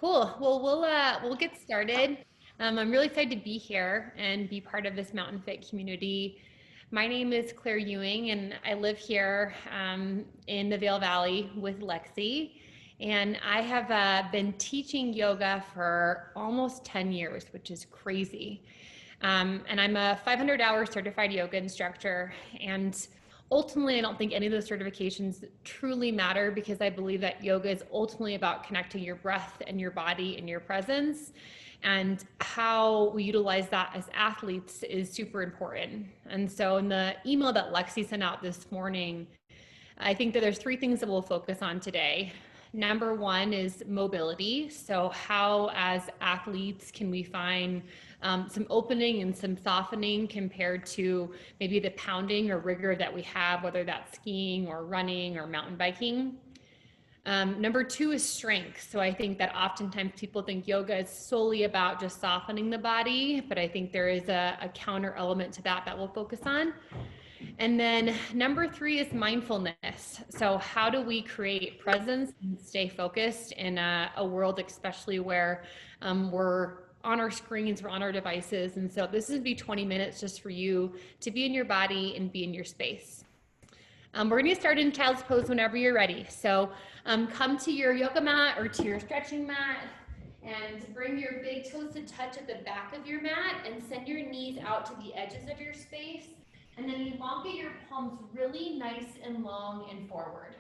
Cool. Well, we'll get started. I'm really excited to be here and be part of this MountainFit community. My name is Claire Ewing, and I live here in the Vail Valley with Lexi. And I have been teaching yoga for almost 10 years, which is crazy. And I'm a 500-hour certified yoga instructor. And ultimately, I don't think any of those certifications truly matter because I believe that yoga is ultimately about connecting your breath and your body and your presence. And how we utilize that as athletes is super important. And so in the email that Lexi sent out this morning, I think that there's three things that we'll focus on today. Number one is mobility. So how as athletes can we find some opening and some softening compared to maybe the pounding or rigor that we have, whether that's skiing or running or mountain biking. Number two is strength. So I think that oftentimes people think yoga is solely about just softening the body, but I think there is a counter element to that we'll focus on. And then number three is mindfulness. So how do we create presence and stay focused in a world, especially where we're on our screens, we're on our devices. And so this is be 20 minutes just for you to be in your body and be in your space. We're going to get started in child's pose whenever you're ready. So come to your yoga mat or to your stretching mat and bring your big toes to touch at the back of your mat and send your knees out to the edges of your space. And then elongate your palms really nice and long and forward.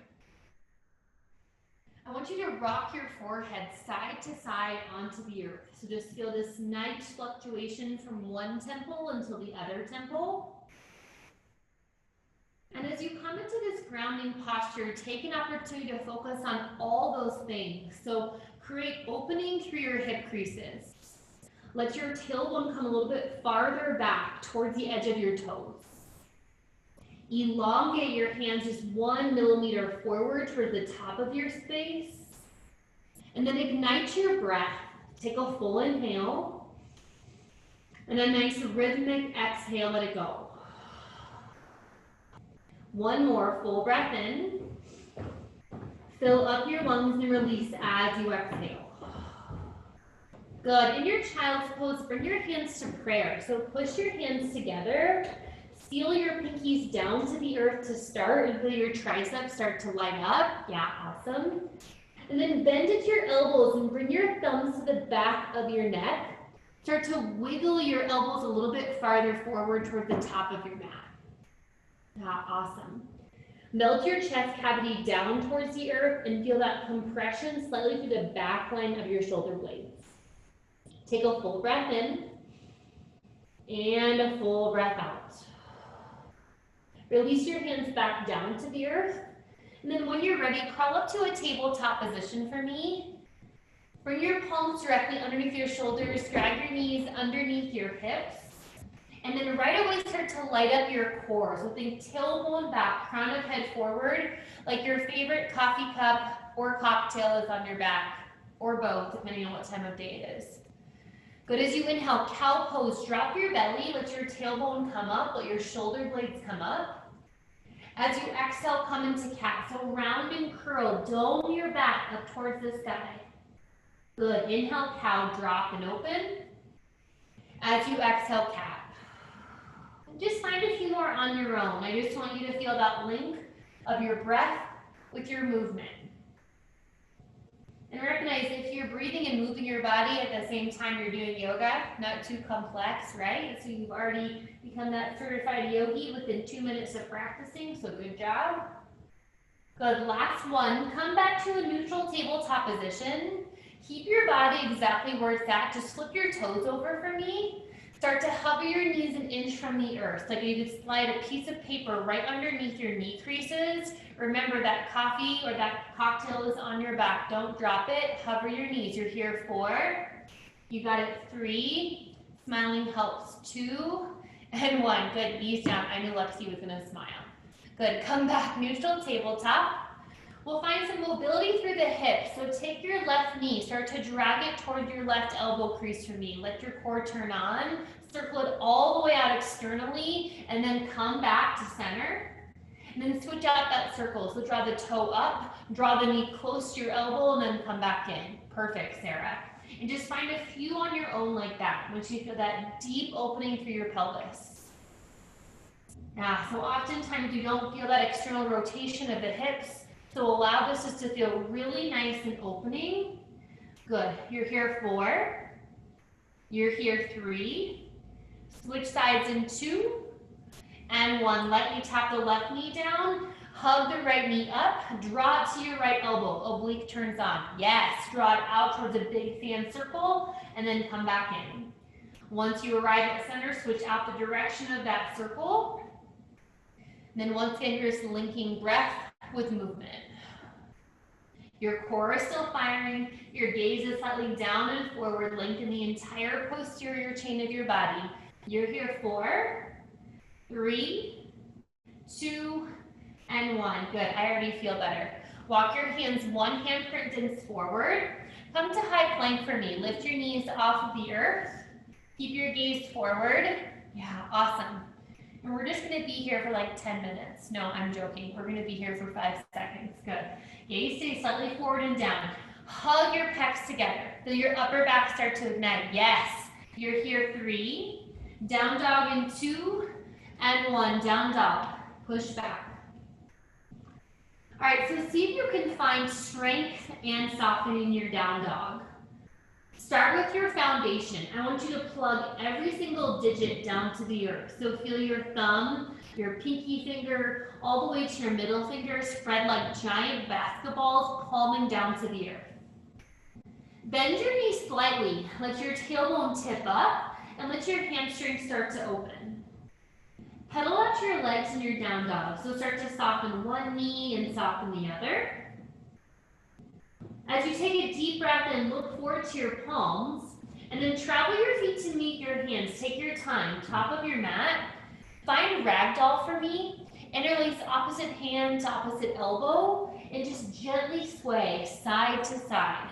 I want you to rock your forehead side to side onto the earth. So just feel this nice fluctuation from one temple until the other temple. And as you come into this grounding posture, take an opportunity to focus on all those things. So create opening through your hip creases. Let your tailbone come a little bit farther back towards the edge of your toes. Elongate your hands just 1 millimeter forward toward the top of your space. And then ignite your breath. Take a full inhale. And a nice rhythmic exhale, let it go. One more full breath in. Fill up your lungs and release as you exhale. Good. In your child's pose, bring your hands to prayer. So push your hands together. Seal your pinkies down to the earth to start until your triceps start to light up. Yeah, awesome. And then bend at your elbows and bring your thumbs to the back of your neck. Start to wiggle your elbows a little bit farther forward toward the top of your mat. Yeah, awesome. Melt your chest cavity down towards the earth and feel that compression slightly through the back line of your shoulder blades. Take a full breath in and a full breath out. Release your hands back down to the earth. And then when you're ready, crawl up to a tabletop position for me. Bring your palms directly underneath your shoulders, drag your knees underneath your hips. And then right away start to light up your core. So think tailbone back, crown of head forward, like your favorite coffee cup or cocktail is on your back, or both, depending on what time of day it is. Good. As you inhale, cow pose, drop your belly, let your tailbone come up, let your shoulder blades come up. As you exhale, come into cat. So round and curl, dome your back up towards the sky. Good. Inhale, cow, drop and open. As you exhale, cat. Just find a few more on your own. I just want you to feel that link of your breath with your movement. And recognize if you're breathing and moving your body at the same time you're doing yoga, not too complex, right? So you've already become that certified yogi within 2 minutes of practicing, so good job. Good, last one. Come back to a neutral tabletop position. Keep your body exactly where it's at. Just flip your toes over for me. Start to hover your knees an inch from the earth. Like you could slide a piece of paper right underneath your knee creases. Remember that coffee or that cocktail is on your back. Don't drop it. Hover your knees. You're here 4. You got it 3. Smiling helps 2. And 1. Good. Knees down. I knew Lexi was going to smile. Good. Come back. Neutral tabletop. We'll find some mobility through the hips. So take your left knee, start to drag it toward your left elbow crease for me. Let your core turn on. Circle it all the way out externally, and then come back to center. And then switch out that circle. So draw the toe up, draw the knee close to your elbow, and then come back in. Perfect, Sarah. And just find a few on your own like that, once you feel that deep opening through your pelvis. Yeah, so oftentimes you don't feel that external rotation of the hips, so allow this just to feel really nice and opening. Good. You're here 4. You're here 3. Switch sides in 2 and 1. Lightly tap the left knee down. Hug the right knee up. Draw it to your right elbow. Oblique turns on. Yes. Draw it out towards a big fan circle and then come back in. Once you arrive at center, switch out the direction of that circle. Then once again, you're just linking breath with movement. Your core is still firing. Your gaze is slightly down and forward. Lengthen the entire posterior chain of your body. You're here 4, 3, 2, and 1. Good. I already feel better. Walk your hands, one handprint dips forward. Come to high plank for me. Lift your knees off of the earth. Keep your gaze forward. Yeah, awesome. And we're just going to be here for like 10 minutes. No, I'm joking. We're going to be here for 5 seconds. Good. Gaze stays slightly forward and down. Hug your pecs together so your upper back starts to ignite. Yes. You're here 3. Down dog in 2 and 1. Down dog. Push back. All right, so see if you can find strength and softening your down dog. Start with your foundation. I want you to plug every single digit down to the earth. So feel your thumb, your pinky finger, all the way to your middle finger spread like giant basketballs, palming down to the earth. Bend your knees slightly. Let your tailbone tip up and let your hamstrings start to open. Pedal out your legs in your down dog. So start to soften one knee and soften the other. As you take a deep breath in, look forward to your palms, and then travel your feet to meet your hands. Take your time, top of your mat. Find ragdoll for me. Interlace opposite hand to opposite elbow, and just gently sway side to side.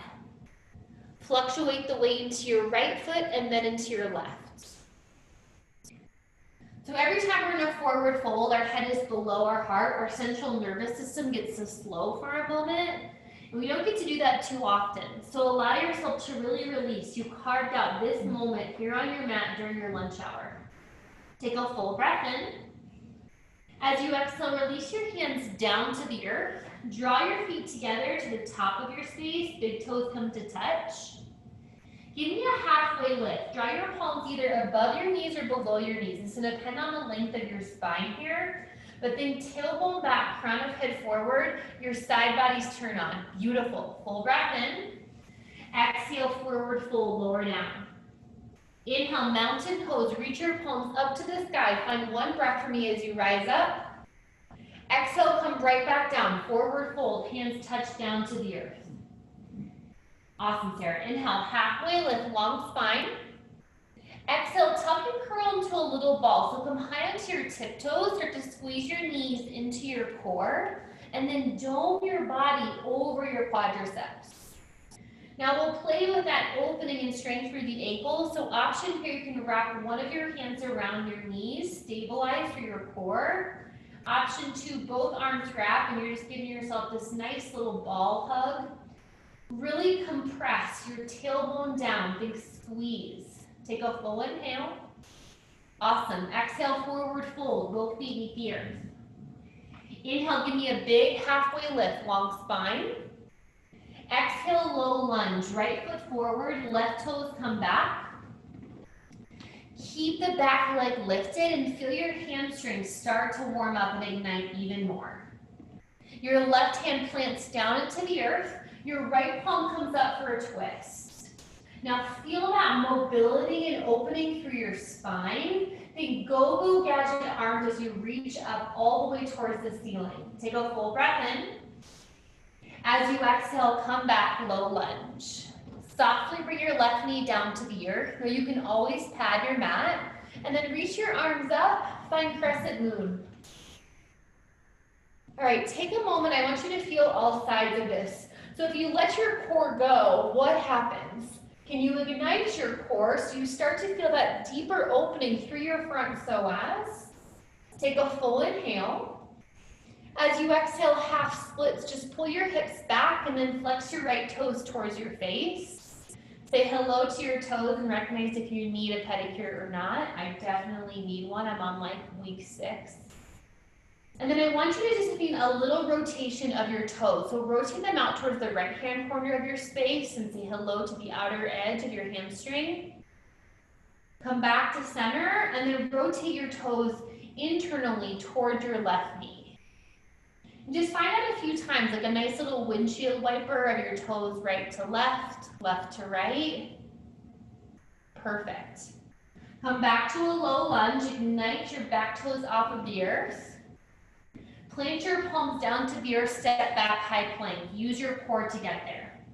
Fluctuate the weight into your right foot and then into your left. So every time we're in a forward fold, our head is below our heart. Our central nervous system gets to slow for a moment. And we don't get to do that too often. So allow yourself to really release. You carved out this moment here on your mat during your lunch hour. Take a full breath in. As you exhale, release your hands down to the earth. Draw your feet together to the top of your space. Big toes come to touch. Give me a halfway lift. Draw your palms either above your knees or below your knees. It's going to depend on the length of your spine here. But then tailbone back, crown of head forward, your side bodies turn on. Beautiful. Full breath in. Exhale, forward fold, lower down. Inhale, mountain pose. Reach your palms up to the sky. Find one breath for me as you rise up. Exhale, come right back down. Forward fold, hands touch down to the earth. Awesome, Sarah. Inhale, halfway lift, long spine. Exhale, tuck and curl into a little ball. So come high onto your tiptoes, start to squeeze your knees into your core, and then dome your body over your quadriceps. Now we'll play with that opening and strength through the ankles. So option here, you can wrap one of your hands around your knees, stabilize through your core. Option 2, both arms wrap, and you're just giving yourself this nice little ball hug. Really compress your tailbone down, big squeeze. Take a full inhale. Awesome. Exhale, forward fold. Both feet meet the earth. Inhale, give me a big halfway lift, long spine. Exhale, low lunge. Right foot forward, left toes come back. Keep the back leg lifted and feel your hamstrings start to warm up and ignite even more. Your left hand plants down into the earth. Your right palm comes up for a twist. Now feel that mobility and opening through your spine. Think go-go gadget arms as you reach up all the way towards the ceiling. Take a full breath in. As you exhale, come back, low lunge. Softly bring your left knee down to the earth. Now you can always pad your mat. And then reach your arms up, find crescent moon. All right, take a moment. I want you to feel all sides of this. So if you let your core go, what happens? Can you ignite your core so you start to feel that deeper opening through your front psoas? Take a full inhale. As you exhale, half splits, just pull your hips back and then flex your right toes towards your face. Say hello to your toes and recognize if you need a pedicure or not. I definitely need one. I'm on like week 6. And then I want you to just do a little rotation of your toes. So rotate them out towards the right-hand corner of your space and say hello to the outer edge of your hamstring. Come back to center and then rotate your toes internally toward your left knee. And just find out a few times, like a nice little windshield wiper of your toes right to left, left to right. Perfect. Come back to a low lunge, ignite your back toes off of the earth. Plant your palms down to the earth, step back, high plank. Use your core to get there.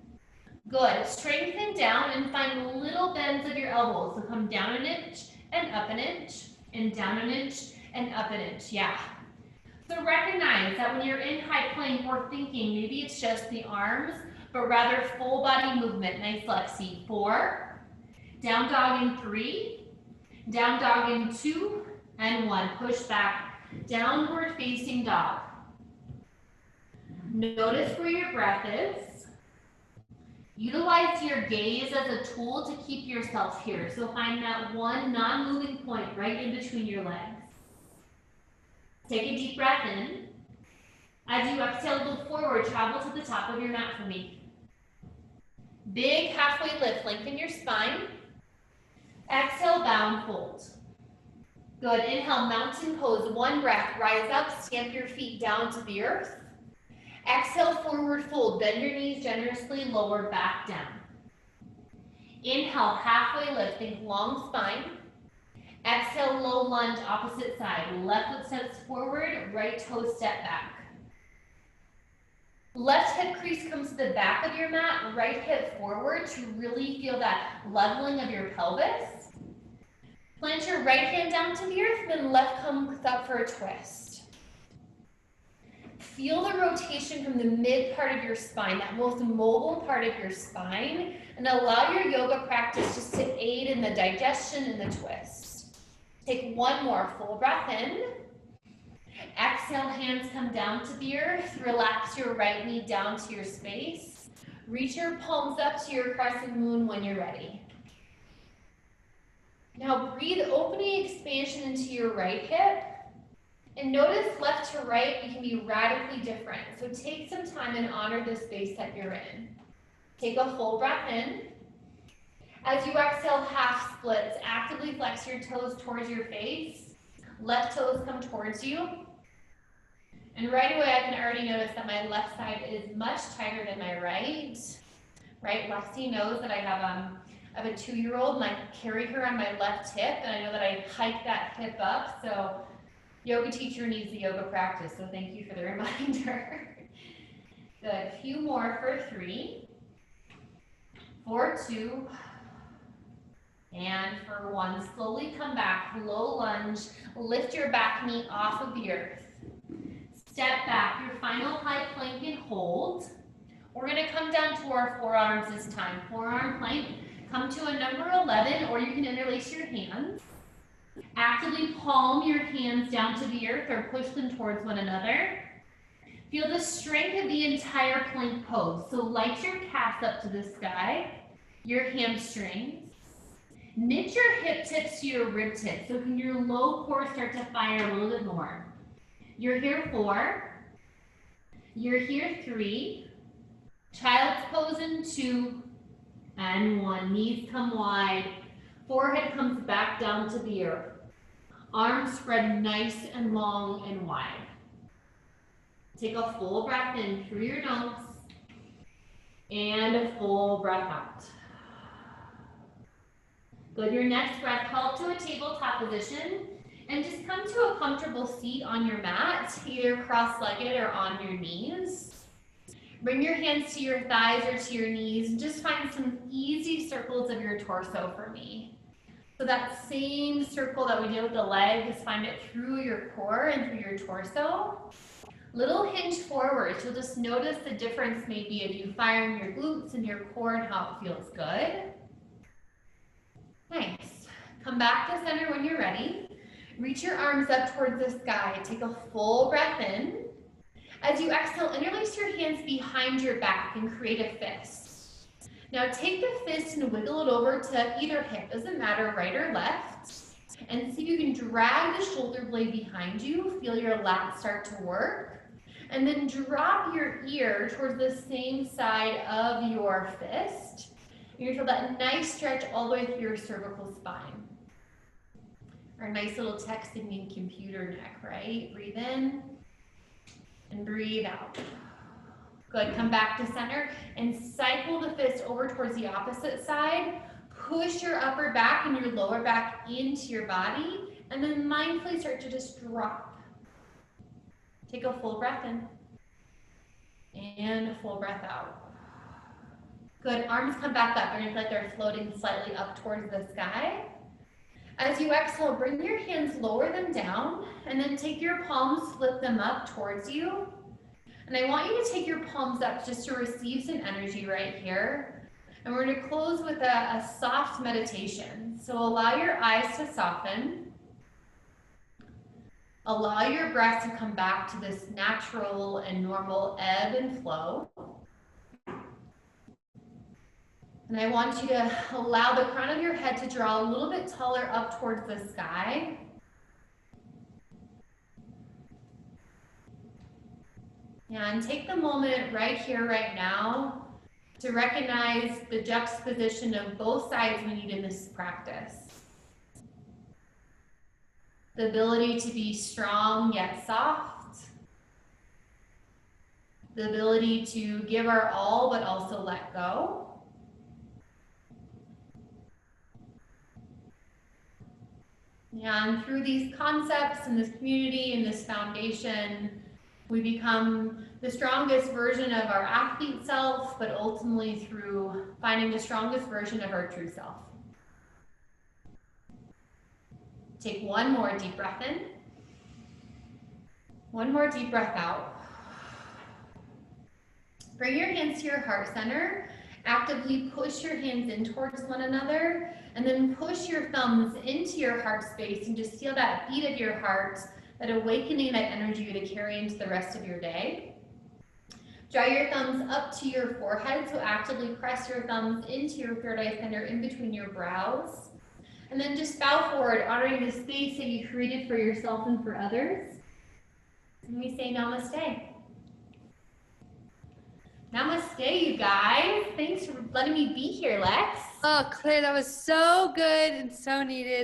Good. Strengthen down and find little bends of your elbows. So come down an inch and up an inch and down an inch and up an inch. Yeah. So recognize that when you're in high plank, we're thinking maybe it's just the arms, but rather full body movement. Nice flexi. 4. Down dog in 3. Down dog in 2 and 1. Push back. Downward facing dog. Notice where your breath is. Utilize your gaze as a tool to keep yourself here. So find that one non-moving point right in between your legs. Take a deep breath in. As you exhale, look forward, travel to the top of your mat for me. Big halfway lift, lengthen your spine. Exhale, bow and fold. Good, inhale, mountain pose, 1 breath, rise up, stamp your feet down to the earth. Exhale, forward fold, bend your knees generously, lower back down. Inhale, halfway lift, think long spine. Exhale, low lunge, opposite side. Left foot steps forward, right toe step back. Left hip crease comes to the back of your mat, right hip forward to really feel that leveling of your pelvis. Plant your right hand down to the earth, then left comes up for a twist. Feel the rotation from the mid part of your spine, that most mobile part of your spine, and allow your yoga practice just to aid in the digestion and the twist. Take 1 more full breath in. Exhale, hands come down to the earth. Relax your right knee down to your space. Reach your palms up to your crescent moon when you're ready. Now breathe opening expansion into your right hip. And notice left to right, you can be radically different. So take some time and honor the space that you're in. Take a full breath in. As you exhale, half splits. Actively flex your toes towards your face. Left toes come towards you. And right away, I can already notice that my left side is much tighter than my right. Right, Lexi knows that I have a 2-year-old and I carry her on my left hip, and I know that I hike that hip up, so yoga teacher needs the yoga practice, so thank you for the reminder. Good, a few more for 3, for 2, and for 1. Slowly come back, low lunge, lift your back knee off of the earth. Step back, your final high plank and hold. We're gonna come down to our forearms this time. Forearm plank. Come to a number 11, or you can interlace your hands. Actively palm your hands down to the earth or push them towards one another. Feel the strength of the entire plank pose. So light your calves up to the sky, your hamstrings. Knit your hip tips to your rib tips. So can your low core start to fire a little bit more? You're here 4. You're here 3. Child's pose in 2. And 1, knees come wide, forehead comes back down to the earth. Arms spread nice and long and wide. Take a full breath in through your nose and a full breath out. Good, your next breath, help to a tabletop position and just come to a comfortable seat on your mat, either cross-legged or on your knees. Bring your hands to your thighs or to your knees and just find some easy circles of your torso for me. So that same circle that we did with the leg, just find it through your core and through your torso. Little hinge forward. You'll just notice the difference maybe of you firing your glutes and your core and how it feels good. Nice. Come back to center when you're ready. Reach your arms up towards the sky. Take a full breath in. As you exhale, interlace your hands behind your back and create a fist. Now take the fist and wiggle it over to either hip, doesn't matter, right or left. And see if you can drag the shoulder blade behind you, feel your lats start to work. And then drop your ear towards the same side of your fist. You're gonna feel that nice stretch all the way through your cervical spine. Our nice little texting and computer neck, right? Breathe in and breathe out. Good, come back to center and cycle the fist over towards the opposite side. Push your upper back and your lower back into your body, and then mindfully start to just drop. Take a full breath in and a full breath out. Good, arms come back up. You're gonna feel like they're floating slightly up towards the sky. As you exhale, bring your hands, lower them down, and then take your palms, flip them up towards you. And I want you to take your palms up just to receive some energy right here. And we're going to close with a soft meditation. So allow your eyes to soften. Allow your breath to come back to this natural and normal ebb and flow. And I want you to allow the crown of your head to draw a little bit taller up towards the sky. And take the moment right here, right now, to recognize the juxtaposition of both sides we need in this practice. The ability to be strong yet soft. The ability to give our all but also let go. And through these concepts and this community and this foundation, we become the strongest version of our athlete self, but ultimately through finding the strongest version of our true self. Take one more deep breath in. One more deep breath out. Bring your hands to your heart center. Actively push your hands in towards one another, and then push your thumbs into your heart space and just feel that beat of your heart, that awakening, that energy you're to carry into the rest of your day. Draw your thumbs up to your forehead, so actively press your thumbs into your third eye center in between your brows. And then just bow forward, honoring the space that you created for yourself and for others. And we say namaste. Namaste, you guys. Thanks for letting me be here, Lex. Oh, Claire, that was so good and so needed.